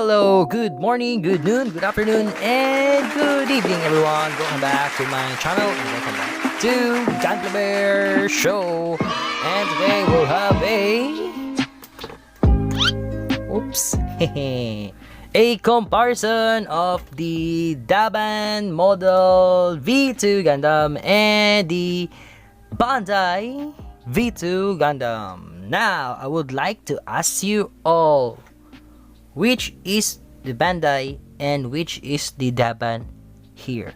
Hello, good morning, good noon, good afternoon, and good evening, everyone. Welcome back to my channel, and welcome back to Gundam Bear Show. And today we'll have a comparison of the Daban model V2 Gundam and the Bandai Veetwo Gundam. Now, I would like to ask you all, which is the Bandai and which is the Daban here?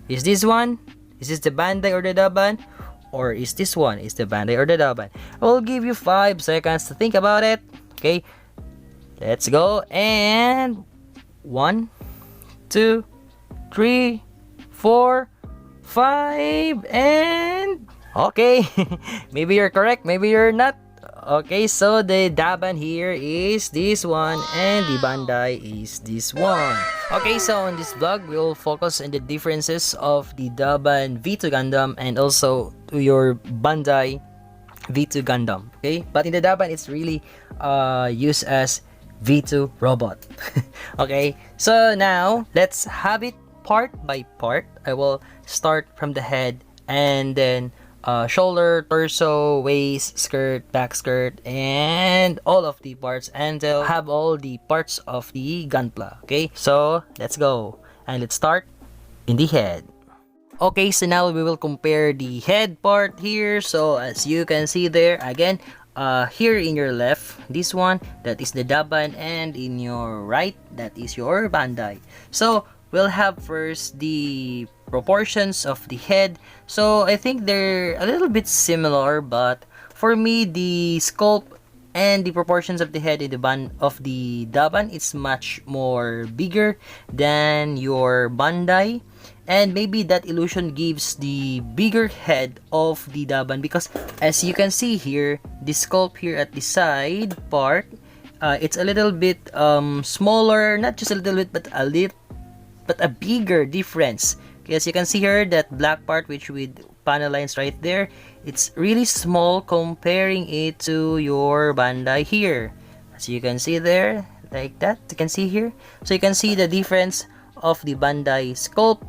Is this one? Is this the Bandai or the Daban? Or is this one? Is the Bandai or the Daban? I will give you 5 seconds to think about it. Okay, let's go. And 1, 2, 3, 4, 5, and okay. Maybe you're correct, maybe you're not. Okay, so the Daban here is this one and the Bandai is this one. Okay, so in this vlog, we'll focus on the differences of the Daban Veetwo Gundam and also to your Bandai Veetwo Gundam. Okay, but in the Daban, it's really used as V2 robot. Okay, so now let's have it part by part. I will start from the head and then shoulder, torso, waist, skirt, back skirt, and all of the parts, and they'll have all the parts of the gunpla. Okay, so let's go and let's start in the head. Okay, so now we will compare the head part here. So as you can see there, again, here in your left, this one, that is the Daban, and in your right, that is your Bandai. So we'll have first the proportions of the head. So I think they're a little bit similar, but for me, the sculpt and the proportions of the head in the Daban is much more bigger than your Bandai, and maybe that illusion gives the bigger head of the Daban, because as you can see here, the sculpt here at the side part, it's a little bit smaller, not just a little bit, but a bigger difference. Okay, as you can see here, that black part which with panel lines right there, it's really small comparing it to your Bandai here. As you can see there, like that, you can see here. So you can see the difference of the Bandai sculpt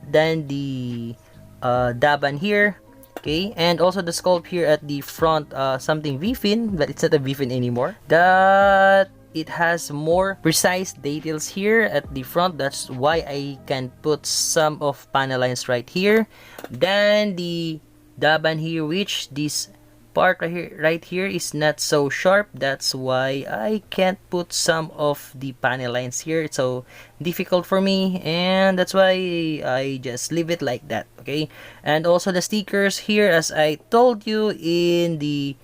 than the Daban here. Okay, and also the sculpt here at the front, something V-fin, but it's not a V-fin anymore. That it has more precise details here at the front. That's why I can put some of panel lines right here. Then the Daban here, which this part right here is not so sharp. That's why I can't put some of the panel lines here. It's so difficult for me, and that's why I just leave it like that. Okay, and also the stickers here, as I told you in the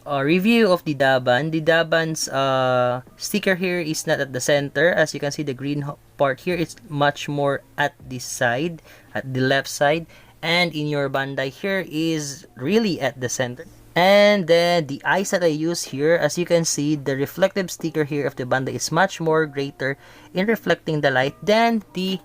review of the Daban's sticker here is not at the center. As you can see, the green part here, it's much more at the side, at the left side, and in your Bandai here is really at the center. And then the eyes that I use here, as you can see, the reflective sticker here of the Bandai is much more greater in reflecting the light than the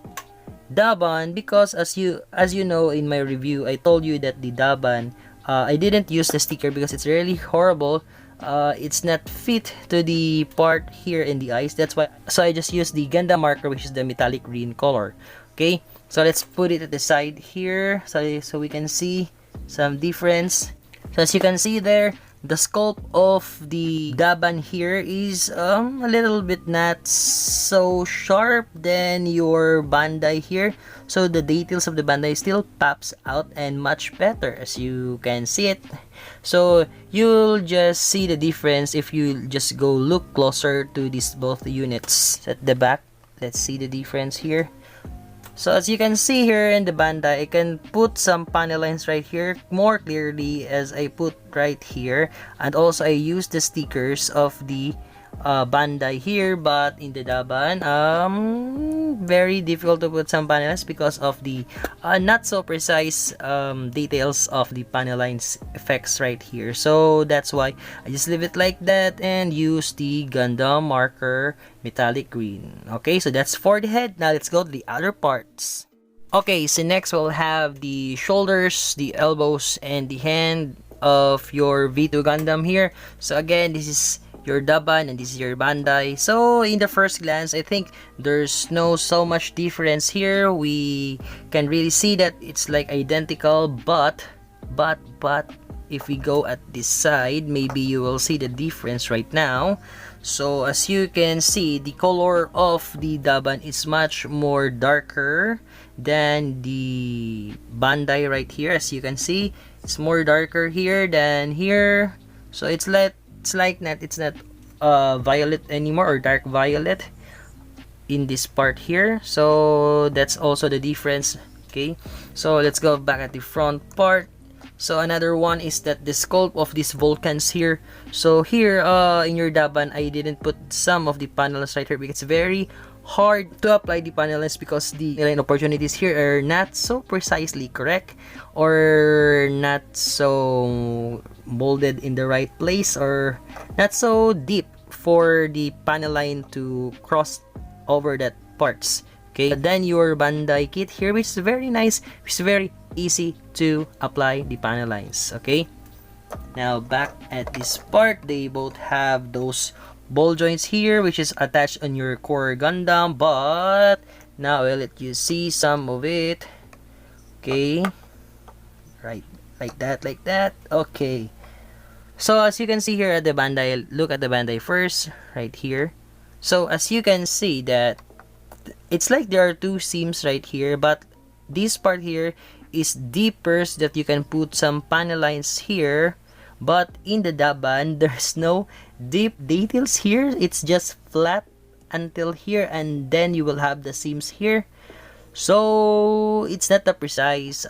Daban, because as you know, in my review, I told you that the Daban, I didn't use the sticker because it's really horrible. It's not fit to the part here in the eyes. That's why, so I just used the Gundam marker, which is the metallic green color. Okay, so let's put it at the side here, so we can see some difference. So as you can see there, the sculpt of the Daban here is a little bit not so sharp than your Bandai here. So the details of the Bandai still pops out and much better, as you can see it. So you'll just see the difference if you just go look closer to these both units. At the back, let's see the difference here. So as you can see here in the Bandai, I can put some panel lines right here more clearly as I put right here, and also I use the stickers of the Bandai here. But in the Daban, very difficult to put some panel lines because of the not so precise details of the panel lines effects right here. So that's why I just leave it like that and use the Gundam marker metallic green. Okay, so that's for the head. Now let's go to the other parts. Okay, so next we'll have the shoulders, the elbows, and the hand of your Veetwo Gundam here. So again, this is your Daban and this is your Bandai. So in the first glance, I think there's no so much difference here. We can really see that it's like identical, but if we go at this side, maybe you will see the difference right now. So as you can see, the color of the Daban is much more darker than the Bandai right here. As you can see, it's more darker here than here. So it's not violet anymore, or dark violet in this part here. So that's also the difference. Okay, so let's go back at the front part. So another one is that the sculpt of these volcans here. So here in your Daban, I didn't put some of the panels right here because it's very hard to apply the panels because the line opportunities here are not so precisely correct, or not so molded in the right place, or not so deep for the panel line to cross over that parts. Okay, but then your Bandai kit here, which is very nice, which is very easy to apply the panel lines. Okay, now back at this part, they both have those ball joints here, which is attached on your core Gundam, but now I'll let you see some of it. Okay, right, like that. Okay, so as you can see here at the Bandai, look at the Bandai first, right here. So as you can see that it's like there are two seams right here, but this part here is deeper so that you can put some panel lines here. But in the Daban, there's no deep details here. It's just flat until here, and then you will have the seams here. So it's not the precise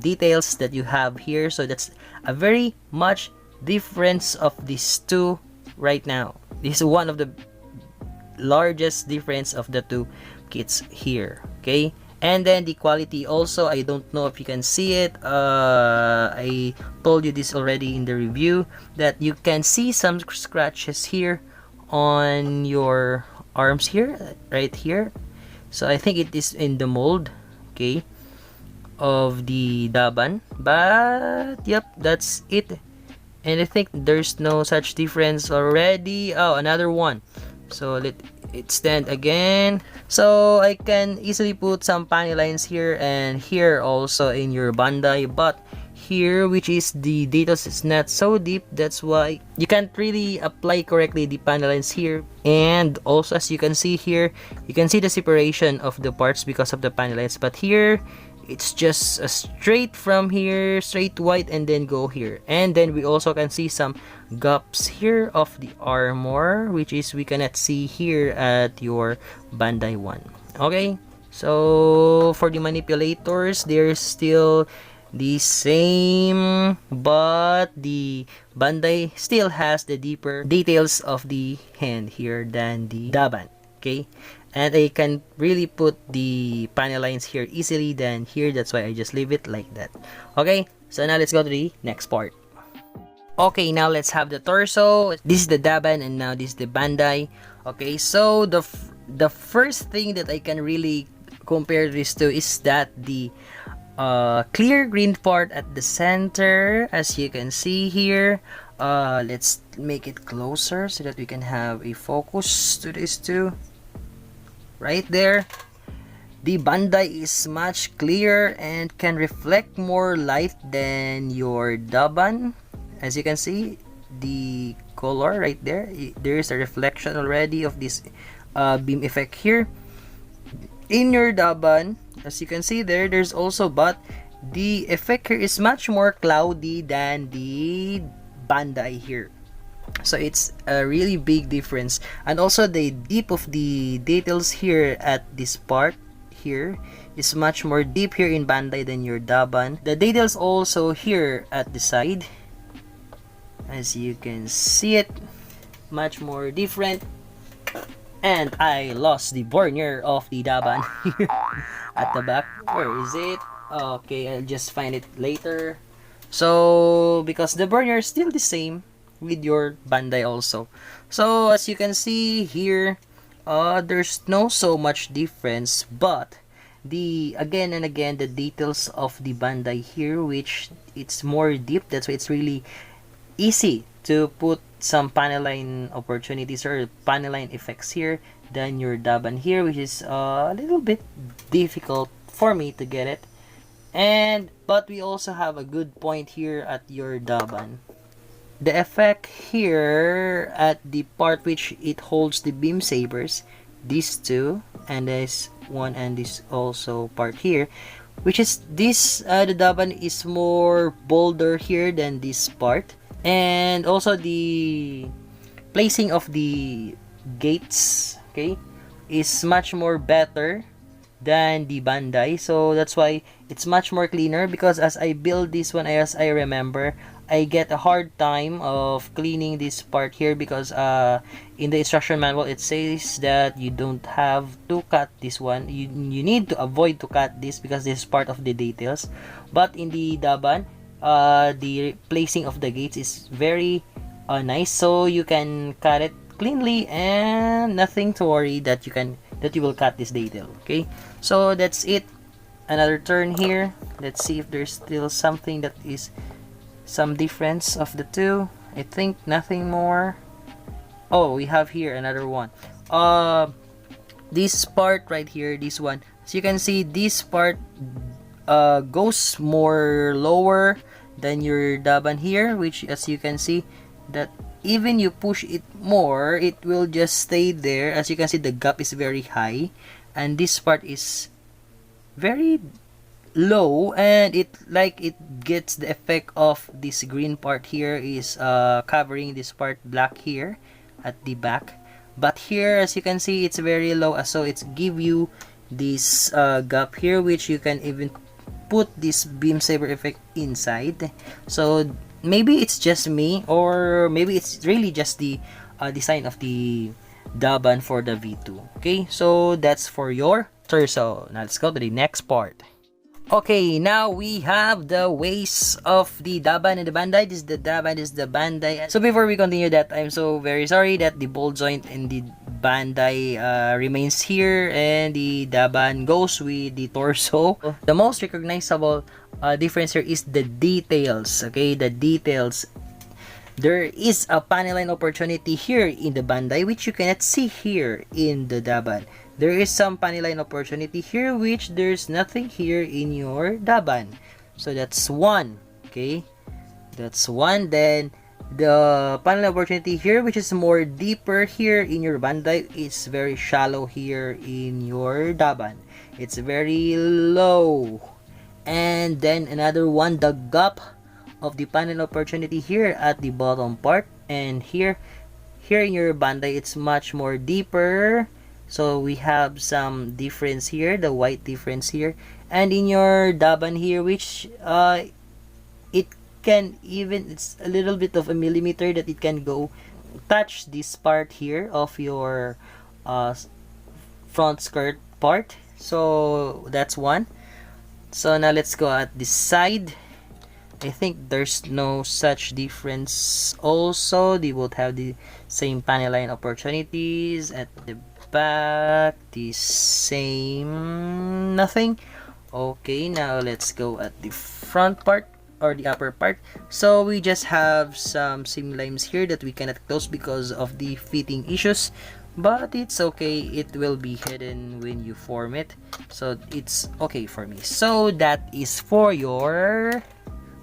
details that you have here. So that's a very much difference of these two right now. This is one of the largest difference of the two kits here. Okay, and then the quality also, I don't know if you can see it. I told you this already in the review, that you can see some scratches here on your arms here, right here. So I think it is in the mold, okay, of the Daban. But yep, that's it. And I think there's no such difference already. Oh, another one. So let it stand again. So I can easily put some panel lines here and here also in your Bandai, but here, which is the details, is not so deep. That's why you can't really apply correctly the panel lines here. And also, as you can see here, you can see the separation of the parts because of the panel lines. But here, it's just a straight from here, straight white, and then go here. And then we also can see some gaps here of the armor, which is we cannot see here at your Bandai one. Okay, so for the manipulators, they're still the same, but the Bandai still has the deeper details of the hand here than the Daban. Okay, and I can really put the panel lines here easily than here. That's why I just leave it like that. Okay, so now let's go to the next part. Okay, now let's have the torso. This is the Daban and now this is the Bandai. Okay, so the first thing that I can really compare this to is that the clear green part at the center, as you can see here. Let's make it closer so that we can have a focus to this too. Right there, the Bandai is much clearer and can reflect more light than your Daban. As you can see, the color right there, there is a reflection already of this beam effect here. In your Daban, as you can see there's also, but the effect here is much more cloudy than the Bandai here. So it's a really big difference. And also the deep of the details here at this part here is much more deep here in Bandai than your Daban. The details also here at the side, as you can see it, much more different. And I lost the burner of the Daban here at the back. Where is it? Okay, I'll just find it later. So because the burner is still the same with your Bandai also. So as you can see here, there's no so much difference, but the again and again the details of the Bandai here, which it's more deep, that's why it's really easy to put some panel line opportunities or panel line effects here than your Daban here, which is a little bit difficult for me to get it. But we also have a good point here at your Daban. The effect here at the part which it holds the beam sabers, these two, and this one, and this also part here, which is this, the Daban is more bolder here than this part. And also the placing of the gates, okay, is much more better than the Bandai. So that's why it's much more cleaner, because as I build this one, as I remember, I get a hard time of cleaning this part here, because in the instruction manual it says that you don't have to cut this one. You need to avoid to cut this because this is part of the details. But in the Daban, the placing of the gates is very nice, so you can cut it cleanly and nothing to worry that you will cut this detail. Okay, so that's it. Another turn here. Let's see if there's still something that is some difference of the two. I think nothing more. Oh, we have here another one. This part right here, this one, so you can see this part goes more lower than your Daban here, which, as you can see, that even you push it more, it will just stay there. As you can see, the gap is very high, and this part is very low, and it gets the effect of this green part here is covering this part black here at the back. But here, as you can see, it's very low, so it's give you this gap here, which you can even put this beam saber effect inside. So maybe it's just me, or maybe it's really just the design of the Daban for the V2. Okay, so that's for your torso. Now let's go to the next part. Okay, now we have the waist of the Daban and the Bandai. This is the Daban, this is the Bandai. So before we continue that, I'm so very sorry that the ball joint in the Bandai remains here, and the Daban goes with the torso. The most recognizable difference here is the details. Okay, the details. There is a panel line opportunity here in the Bandai, which you cannot see here in the Daban. There is some panel line opportunity here, which there's nothing here in your Daban. So that's one. Okay, that's one. Then the panel opportunity here, which is more deeper here in your Bandai, is very shallow here in your Daban. It's very low. And then another one, the gap of the panel opportunity here at the bottom part, and here in your Bandai, it's much more deeper. So we have some difference here, the white difference here, and in your Daban here, which it can even, it's a little bit of a millimeter that it can go touch this part here of your front skirt part. So that's one. So now let's go at this side. I think there's no such difference. Also, they both have the same panel line opportunities. At the back, the same, nothing. Okay, now let's go at the front part, or the upper part. So we just have some seam lines here that we cannot close because of the fitting issues, but it's okay, it will be hidden when you form it, so it's okay for me. So that is for your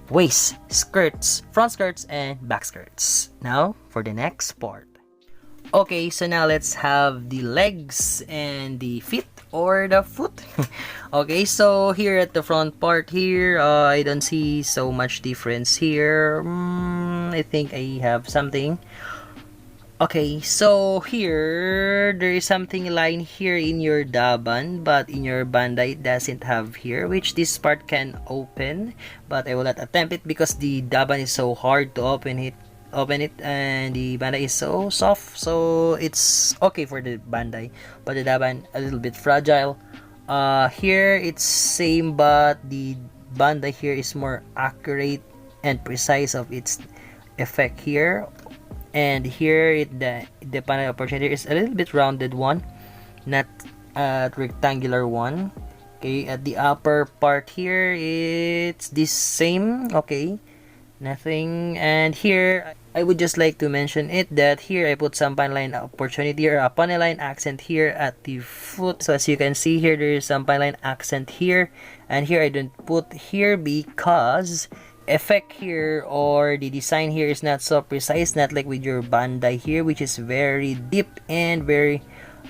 waist, skirts, front skirts, and back skirts. Now for the next part. Okay, so now let's have the legs and the feet, or the foot. Okay, so here at the front part here, I don't see so much difference here. I think I have something. Okay, so here there is something line here in your Daban, but in your Bandai it doesn't have here, which this part can open, but I will not attempt it because the Daban is so hard to open it, and the Bandai is so soft, so it's okay for the Bandai, but the Daban a little bit fragile. Here it's same, but the Bandai here is more accurate and precise of its effect here. And here the panel opportunity is a little bit rounded one, not a rectangular one. Okay, at the upper part here it's the same. Okay, Nothing. And here I would just like to mention it that here I put some panel opportunity or a panel line accent here at the foot. So as you can see here, there is some panel line accent here, and here I don't put here because effect here or the design here is not so precise, not like with your Bandai here, which is very deep and very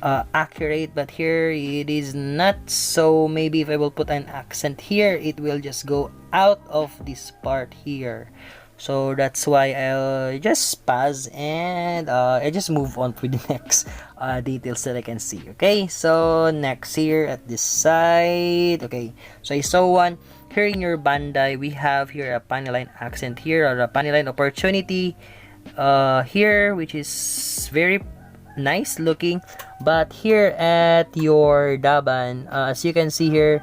accurate. But here it is not. So maybe if I will put an accent here, it will just go out of this part here. So that's why I'll just pause and I just move on to the next details that I can see. Okay, so next here at this side. Okay, so I saw one here in your Bandai. We have here a panel line accent here, or a panel line opportunity here, which is very nice looking. But here at your Daban, as you can see here,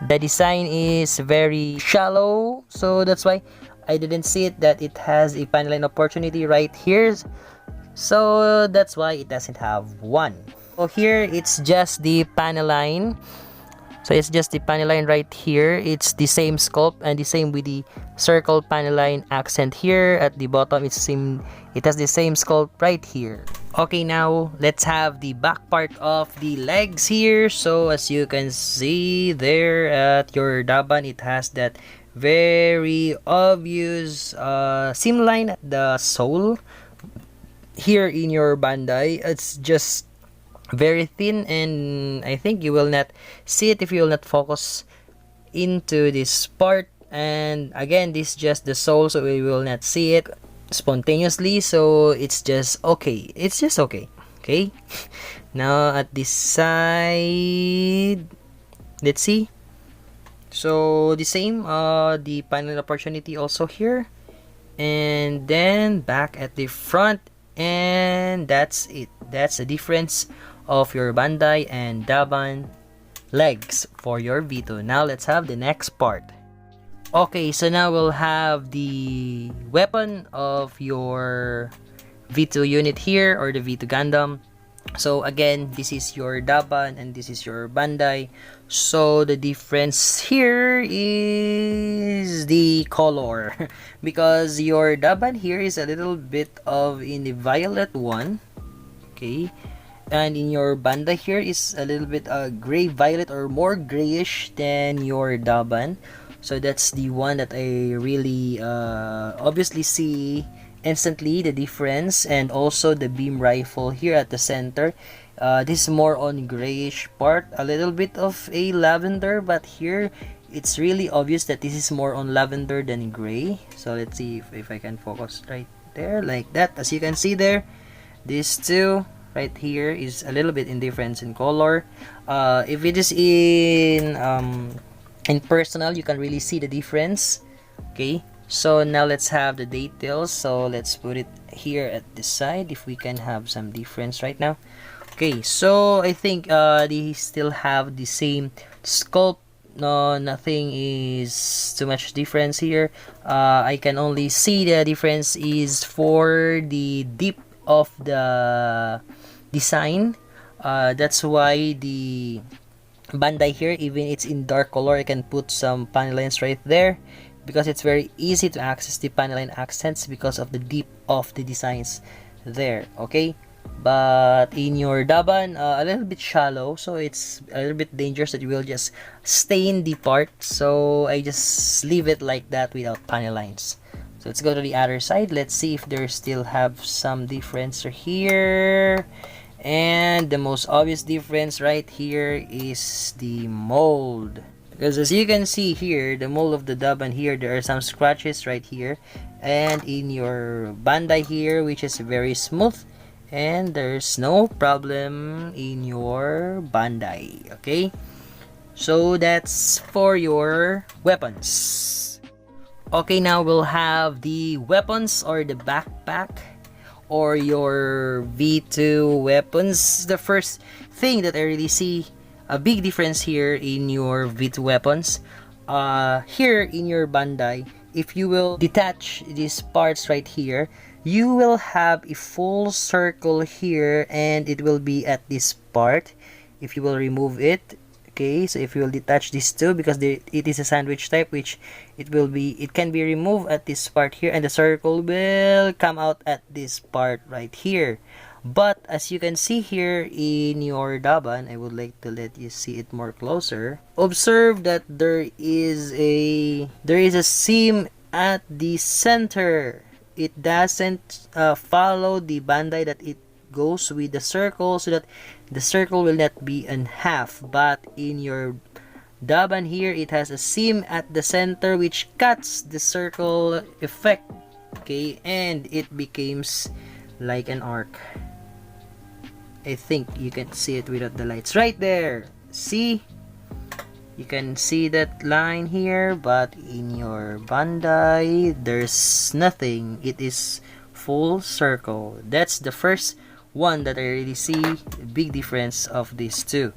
the design is very shallow, so that's why I didn't see it that it has a panel line opportunity right here. So that's why it doesn't have one. So here it's just the panel line. So it's just the panel line right here. It's the same sculpt and the same with the circle panel line accent here at the bottom. It has the same sculpt right here. Okay, now let's have the back part of the legs here. So as you can see there at your Daban, it has that very obvious seam line at the sole. Here in your Bandai, it's just very thin, and I think you will not see it if you will not focus into this part. And again, this is just the sole, so we will not see it spontaneously, so it's just okay. It's just okay. Okay, now at this side, let's see. So the same, the panel opportunity also here, and then back at the front, and that's it. That's the difference of your Bandai and Daban legs for your Veetwo. Now let's have the next part. Okay, so now we'll have the weapon of your Veetwo unit here, or the Veetwo Gundam. So again, this is your Daban and this is your Bandai. So the difference here is the color because your Daban here is a little bit of in the violet one. Okay, and in your Bandai here is a little bit gray violet, or more grayish than your Daban. So that's the one that I really obviously see instantly the difference. And also the beam rifle here at the center, this is more on grayish part, a little bit of a lavender, but here it's really obvious that this is more on lavender than gray. So let's see if I can focus right there like that. As you can see there, these two right here is a little bit in difference in color. If it is in personal, you can really see the difference. Okay, so now let's have the details. So let's put it here at this side if we can have some difference right now. Okay, so I think they still have the same sculpt. No, nothing is too much difference here. I can only see the difference is for the dip of the design. That's why the Bandai here, even it's in dark color, I can put some panel lines right there because it's very easy to access the panel line accents because of the deep of the designs there. Okay, but in your Daban, a little bit shallow, so it's a little bit dangerous that you will just stain the part. So I just leave it like that without panel lines. So let's go to the other side. Let's see if there still have some difference here. And the most obvious difference right here is the mold, because as you can see here, the mold of the Daban here, there are some scratches right here, and in your Bandai here, which is very smooth, and there's no problem in your Bandai. Okay, so that's for your weapons. Okay, now we'll have the weapons or the backpack or your V2 weapons. The first thing that I really see a big difference here in your V2 weapons, here in your Bandai, if you will detach these parts right here, you will have a full circle here, and it will be at this part. If you will remove it, Okay, so if you will detach these two, because it is a sandwich type, which it can be removed at this part here, and the circle will come out at this part right here. But as you can see here in your Daban, I would like to let you see it more closer. Observe that there is a seam at the center. It doesn't follow the bandai that it goes with the circle, so that the circle will not be in half. But in your Daban here, it has a seam at the center which cuts the circle effect. Okay, and it becomes like an arc. I think you can see it without the lights right there. See, you can see that line here, but in your Bandai there's nothing. It is full circle. That's the first one that I really see a big difference of these two.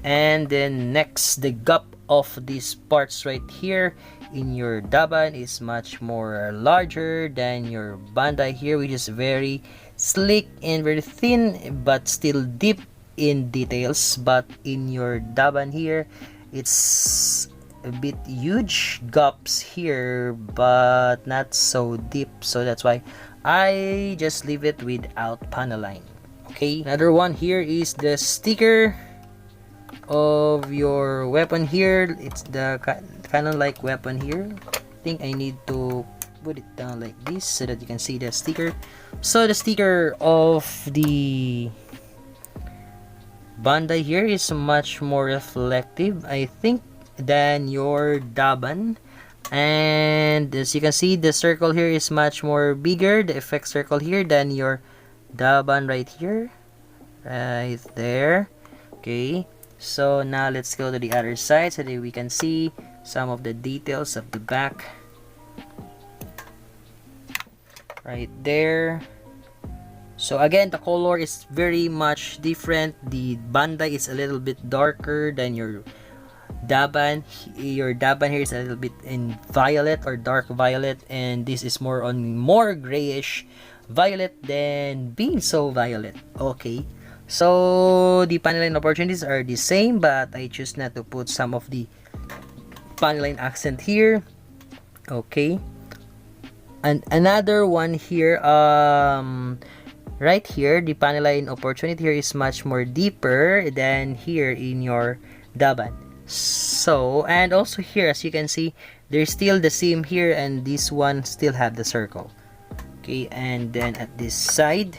And then next, the gap of these parts right here in your Daban is much more larger than your Bandai here, which is very sleek and very thin but still deep in details. But in your Daban here, it's a bit huge gaps here but not so deep, so that's why I just leave it without panel line. Okay, another one here is the sticker of your weapon here. It's the canon like weapon here. I think I need to put it down like this so that you can see the sticker. So the sticker of the Bandai here is much more reflective, I think, than your Daban. And as you can see, the circle here is much more bigger, the effect circle here, than your Daban right here, right there. Okay, so now let's go to the other side so that we can see some of the details of the back right there. So again, the color is very much different. The Bandai is a little bit darker than your Daban. Your Daban here is a little bit in violet or dark violet, and this is more on more grayish violet than being so violet. Okay, so the panel line opportunities are the same, but I choose not to put some of the panel line accent here. Okay, and another one here, right here, the panel line opportunity here is much more deeper than here in your Daban. So, and also here, as you can see, there's still the seam here, and this one still have the circle. Okay, and then at this side,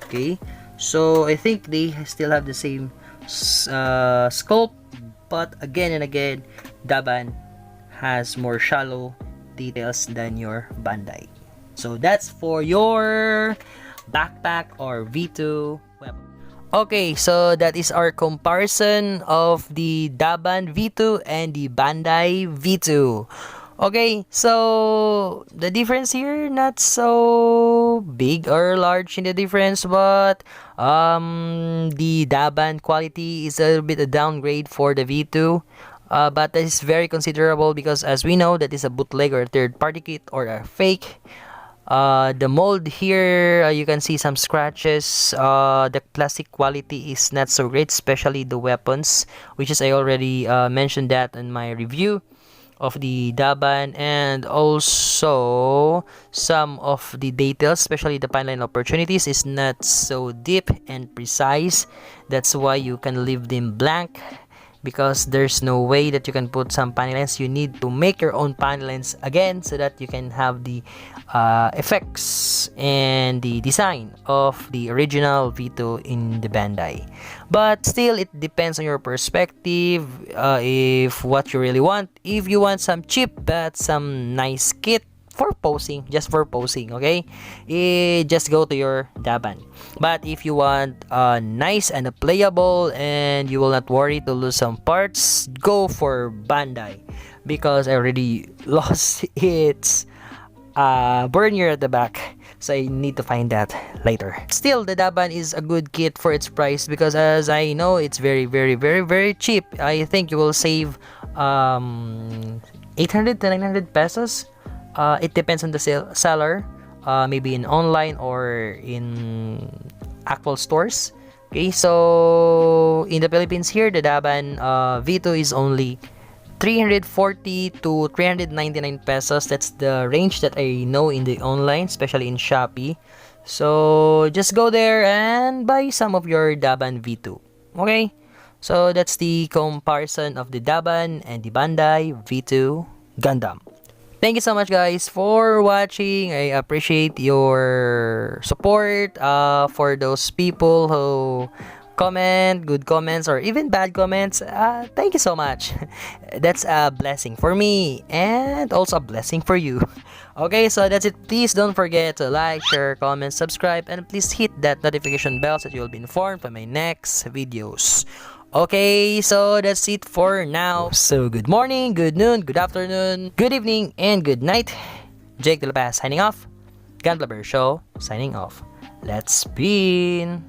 okay, so I think they still have the same sculpt, but again and again, Daban has more shallow details than your Bandai. So that's for your backpack or V2 weapon. Okay, so that is our comparison of the Daban V2 and the Bandai V2. Okay, so the difference here, not so big or large in the difference, but the Daban quality is a little bit a downgrade for the V2. But that is very considerable because, as we know, that is a bootleg or a third-party kit or a fake. The mold here, you can see some scratches. The plastic quality is not so great, especially the weapons, which is I already mentioned that in my review of the Daban, and also some of the details, especially the panel line opportunities, is not so deep and precise. That's why you can leave them blank, because there's no way that you can put some panel lines. You need to make your own panel lines again so that you can have the effects and the design of the original V2 in the Bandai. But still, it depends on your perspective, if what you really want. If you want some cheap but some nice kit for posing, just for posing, okay, just go to your Daban. But if you want nice and playable and you will not worry to lose some parts, go for Bandai, because I already lost its burnier at the back, so I need to find that later. Still, the Daban is a good kit for its price, because as I know, it's very very cheap. I think you will save 800 to 900 pesos. It depends on the seller, maybe in online or in actual stores. Okay, so in the Philippines here, the Daban V2 is only 340 to 399 pesos. That's the range that I know in the online, especially in Shopee. So just go there and buy some of your Daban V2. Okay, so that's the comparison of the Daban and the Bandai V2 Gundam. Thank you so much, guys, for watching. I appreciate your support. For those people who comment, good comments, or even bad comments, thank you so much. That's a blessing for me and also a blessing for you. Okay, so that's it. Please don't forget to like, share, comment, subscribe, and please hit that notification bell so that you'll be informed for my next videos. Okay, so that's it for now. So good morning, good noon, good afternoon, good evening, and good night. Jake De La Paz signing off. Gunblabber Show signing off. Let's spin.